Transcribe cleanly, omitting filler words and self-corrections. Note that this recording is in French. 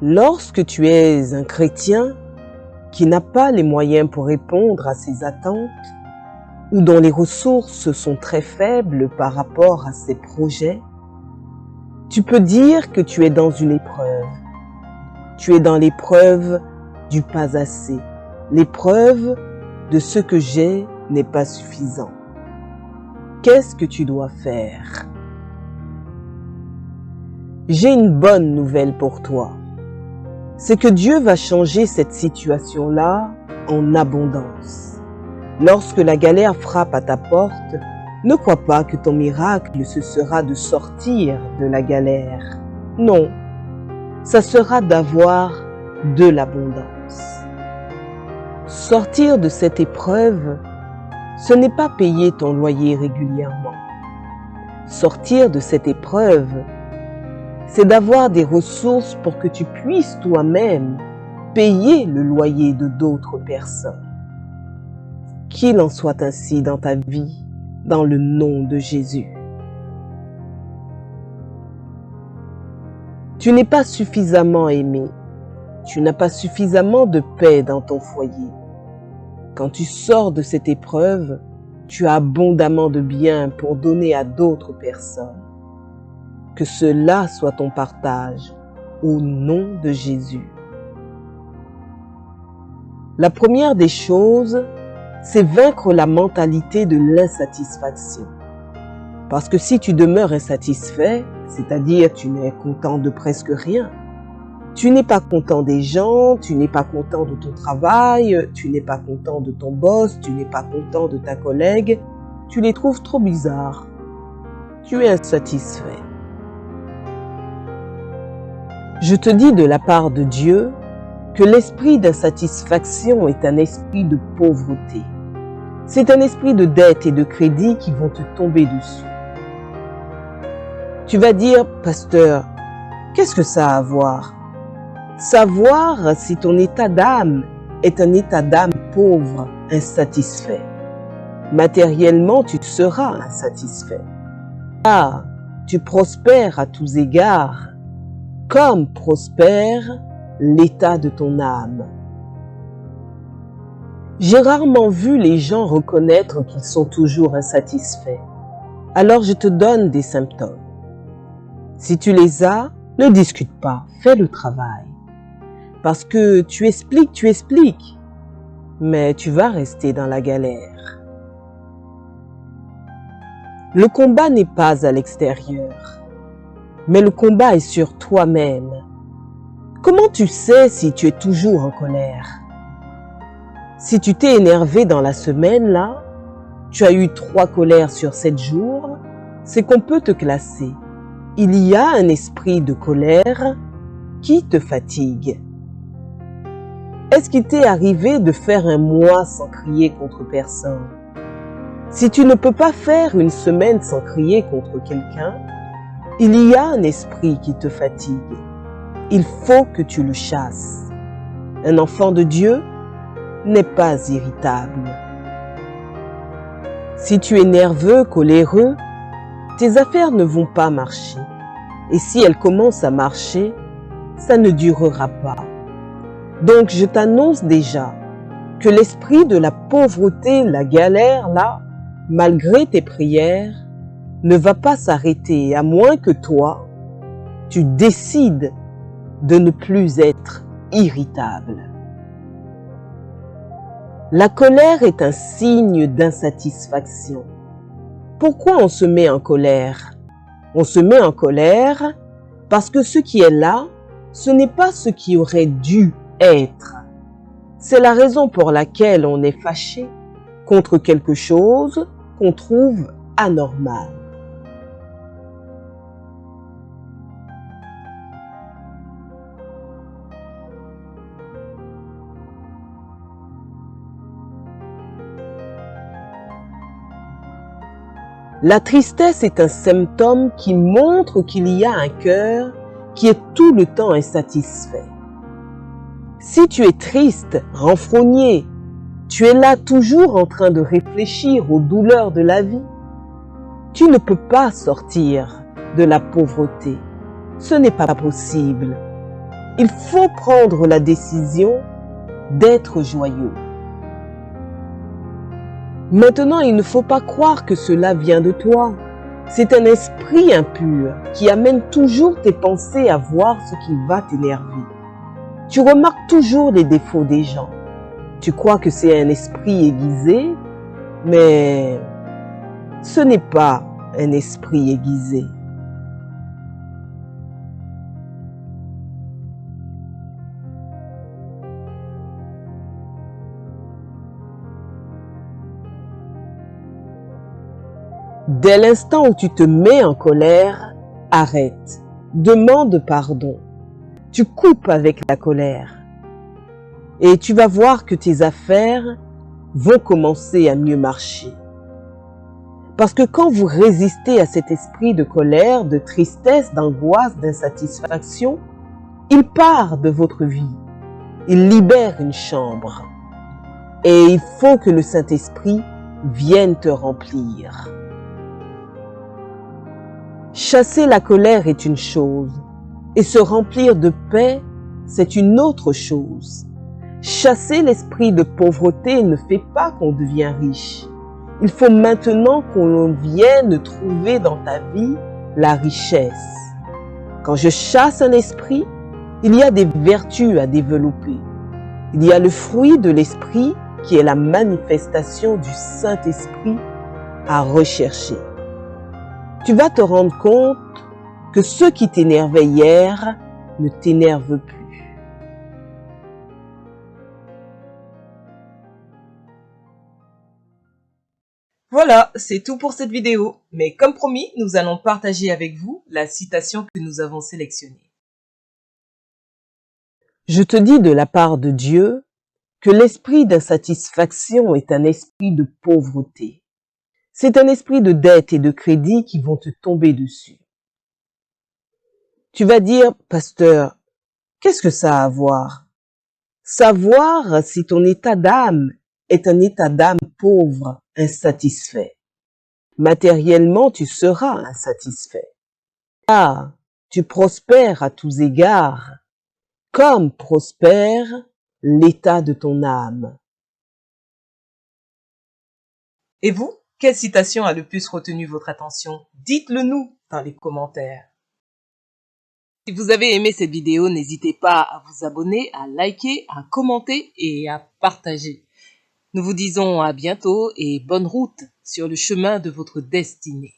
Lorsque tu es un chrétien qui n'a pas les moyens pour répondre à ses attentes ou dont les ressources sont très faibles par rapport à ses projets, tu peux dire que tu es dans une épreuve. Tu es dans l'épreuve du pas assez, l'épreuve de ce que j'ai n'est pas suffisant. Qu'est-ce que tu dois faire? J'ai une bonne nouvelle pour toi. C'est que Dieu va changer cette situation-là en abondance. Lorsque la galère frappe à ta porte, ne crois pas que ton miracle ce sera de sortir de la galère. Non, ça sera d'avoir de l'abondance. Sortir de cette épreuve, ce n'est pas payer ton loyer régulièrement. Sortir de cette épreuve, c'est d'avoir des ressources pour que tu puisses toi-même payer le loyer de d'autres personnes. Qu'il en soit ainsi dans ta vie, dans le nom de Jésus. Tu n'es pas suffisamment aimé. Tu n'as pas suffisamment de paix dans ton foyer. Quand tu sors de cette épreuve, tu as abondamment de biens pour donner à d'autres personnes. Que cela soit ton partage au nom de Jésus. La première des choses, c'est vaincre la mentalité de l'insatisfaction. Parce que si tu demeures insatisfait, c'est-à-dire tu n'es content de presque rien, tu n'es pas content des gens, tu n'es pas content de ton travail, tu n'es pas content de ton boss, tu n'es pas content de ta collègue, tu les trouves trop bizarres. Tu es insatisfait. Je te dis de la part de Dieu que l'esprit d'insatisfaction est un esprit de pauvreté. C'est un esprit de dette et de crédit qui vont te tomber dessus. Tu vas dire, pasteur, qu'est-ce que ça a à voir? Savoir si ton état d'âme est un état d'âme pauvre, insatisfait. Matériellement, tu seras insatisfait. Car tu prospères à tous égards, comme prospère l'état de ton âme. J'ai rarement vu les gens reconnaître qu'ils sont toujours insatisfaits. Alors je te donne des symptômes. Si tu les as, ne discute pas, fais le travail. Parce que tu expliques, mais tu vas rester dans la galère. Le combat n'est pas à l'extérieur, mais le combat est sur toi-même. Comment tu sais si tu es toujours en colère? Si tu t'es énervé dans la semaine, là, tu as eu 3 colères sur 7 jours, c'est qu'on peut te classer. Il y a un esprit de colère qui te fatigue. Est-ce qu'il t'est arrivé de faire un mois sans crier contre personne? Si tu ne peux pas faire une semaine sans crier contre quelqu'un, il y a un esprit qui te fatigue. Il faut que tu le chasses. Un enfant de Dieu n'est pas irritable. Si tu es nerveux, coléreux, tes affaires ne vont pas marcher. Et si elles commencent à marcher, ça ne durera pas. Donc je t'annonce déjà que l'esprit de la pauvreté, la galère là, malgré tes prières, ne va pas s'arrêter à moins que toi, tu décides de ne plus être irritable. La colère est un signe d'insatisfaction. Pourquoi on se met en colère? On se met en colère parce que ce qui est là, ce n'est pas ce qui aurait dû être. C'est la raison pour laquelle on est fâché contre quelque chose qu'on trouve anormal. La tristesse est un symptôme qui montre qu'il y a un cœur qui est tout le temps insatisfait. Si tu es triste, renfrogné, tu es là toujours en train de réfléchir aux douleurs de la vie, tu ne peux pas sortir de la pauvreté. Ce n'est pas possible. Il faut prendre la décision d'être joyeux. Maintenant, il ne faut pas croire que cela vient de toi. C'est un esprit impur qui amène toujours tes pensées à voir ce qui va t'énerver. Tu remarques toujours les défauts des gens. Tu crois que c'est un esprit aiguisé, mais ce n'est pas un esprit aiguisé. Dès l'instant où tu te mets en colère, arrête, demande pardon. Tu coupes avec la colère. Et tu vas voir que tes affaires vont commencer à mieux marcher. Parce que quand vous résistez à cet esprit de colère, de tristesse, d'angoisse, d'insatisfaction, il part de votre vie. Il libère une chambre. Et il faut que le Saint-Esprit vienne te remplir. Chasser la colère est une chose, et se remplir de paix, c'est une autre chose. Chasser l'esprit de pauvreté ne fait pas qu'on devient riche. Il faut maintenant qu'on vienne trouver dans ta vie la richesse. Quand je chasse un esprit, il y a des vertus à développer. Il y a le fruit de l'esprit qui est la manifestation du Saint-Esprit à rechercher. Tu vas te rendre compte que ce qui t'énervait hier ne t'énerve plus. Voilà, c'est tout pour cette vidéo. Mais comme promis, nous allons partager avec vous la citation que nous avons sélectionnée. Je te dis de la part de Dieu que l'esprit d'insatisfaction est un esprit de pauvreté. C'est un esprit de dette et de crédit qui vont te tomber dessus. Tu vas dire, pasteur, qu'est-ce que ça a à voir? Savoir si ton état d'âme est un état d'âme pauvre, insatisfait. Matériellement, tu seras insatisfait. Ah, tu prospères à tous égards, comme prospère l'état de ton âme. Et vous, quelle citation a le plus retenu votre attention? Dites-le nous dans les commentaires. Si vous avez aimé cette vidéo, n'hésitez pas à vous abonner, à liker, à commenter et à partager. Nous vous disons à bientôt et bonne route sur le chemin de votre destinée.